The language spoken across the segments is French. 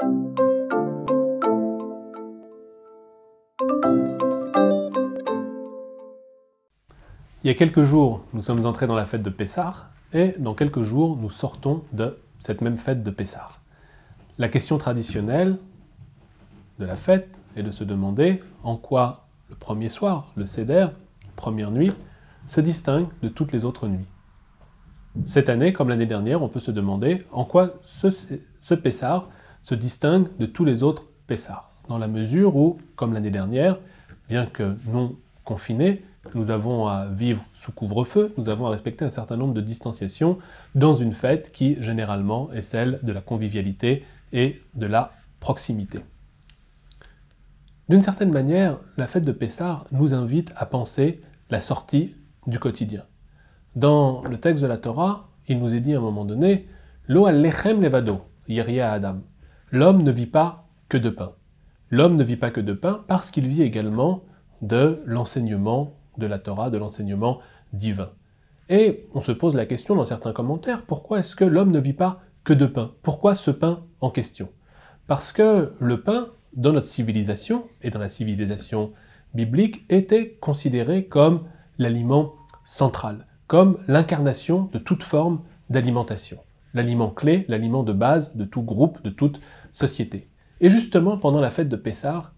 Il y a quelques jours, nous sommes entrés dans la fête de Pessah, et dans quelques jours, nous sortons de cette même fête de Pessah. La question traditionnelle de la fête est de se demander en quoi le premier soir, le Seder, première nuit, se distingue de toutes les autres nuits. Cette année, comme l'année dernière, on peut se demander en quoi ce Pessah se distingue de tous les autres Pessah, dans la mesure où, comme l'année dernière, bien que non confinés, nous avons à vivre sous couvre-feu, nous avons à respecter un certain nombre de distanciations dans une fête qui, généralement, est celle de la convivialité et de la proximité. D'une certaine manière, la fête de Pessah nous invite à penser la sortie du quotidien. Dans le texte de la Torah, il nous est dit à un moment donné « Lo alechem levado, yiria Adam » L'homme ne vit pas que de pain. L'homme ne vit pas que de pain parce qu'il vit également de l'enseignement de la Torah, de l'enseignement divin. Et on se pose la question dans certains commentaires, pourquoi est-ce que l'homme ne vit pas que de pain? Pourquoi ce pain en question? Parce que le pain, dans notre civilisation, et dans la civilisation biblique, était considéré comme l'aliment central, comme l'incarnation de toute forme d'alimentation. L'aliment clé, l'aliment de base de tout groupe, de toute société. Et justement, pendant la fête de Pessah,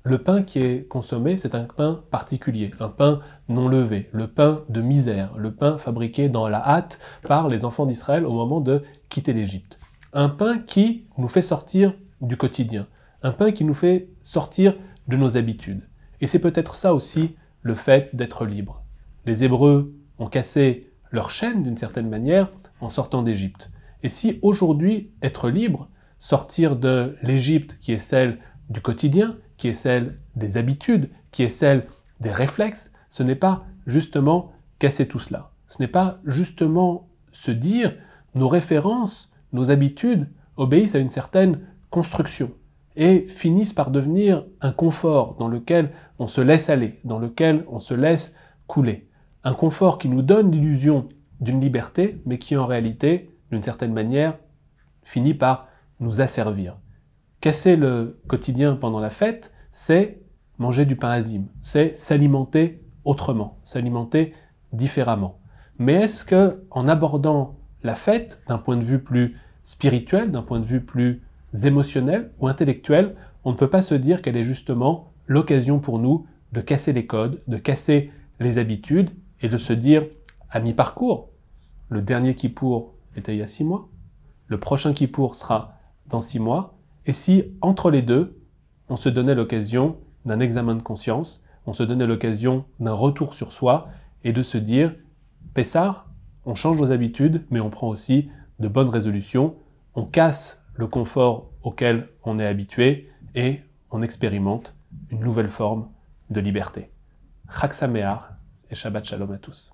le pain qui est consommé, c'est un pain particulier, un pain non levé, le pain de misère, le pain fabriqué dans la hâte par les enfants d'Israël au moment de quitter l'Égypte. Un pain qui nous fait sortir du quotidien, un pain qui nous fait sortir de nos habitudes. Et c'est peut-être ça aussi le fait d'être libre. Les Hébreux ont cassé leur chaîne d'une certaine manière en sortant d'Égypte. Et si aujourd'hui, être libre, sortir de l'Égypte qui est celle du quotidien, qui est celle des habitudes, qui est celle des réflexes, ce n'est pas justement casser tout cela. Ce n'est pas justement se dire nos références, nos habitudes obéissent à une certaine construction et finissent par devenir un confort dans lequel on se laisse aller, dans lequel on se laisse couler. Un confort qui nous donne l'illusion d'une liberté, mais qui en réalité, d'une certaine manière, finit par nous asservir. Casser le quotidien pendant la fête, c'est manger du pain azime, c'est s'alimenter autrement, s'alimenter différemment. Mais est-ce que, en abordant la fête d'un point de vue plus spirituel, d'un point de vue plus émotionnel ou intellectuel, on ne peut pas se dire qu'elle est justement l'occasion pour nous de casser les codes, de casser les habitudes et de se dire à mi-parcours, le dernier Kippour était il y a 6 mois, le prochain Kippour sera dans 6 mois, et si entre les deux, on se donnait l'occasion d'un examen de conscience, on se donnait l'occasion d'un retour sur soi et de se dire Pessah, on change nos habitudes, mais on prend aussi de bonnes résolutions, on casse le confort auquel on est habitué et on expérimente une nouvelle forme de liberté. Chag Sameach et Shabbat Shalom à tous.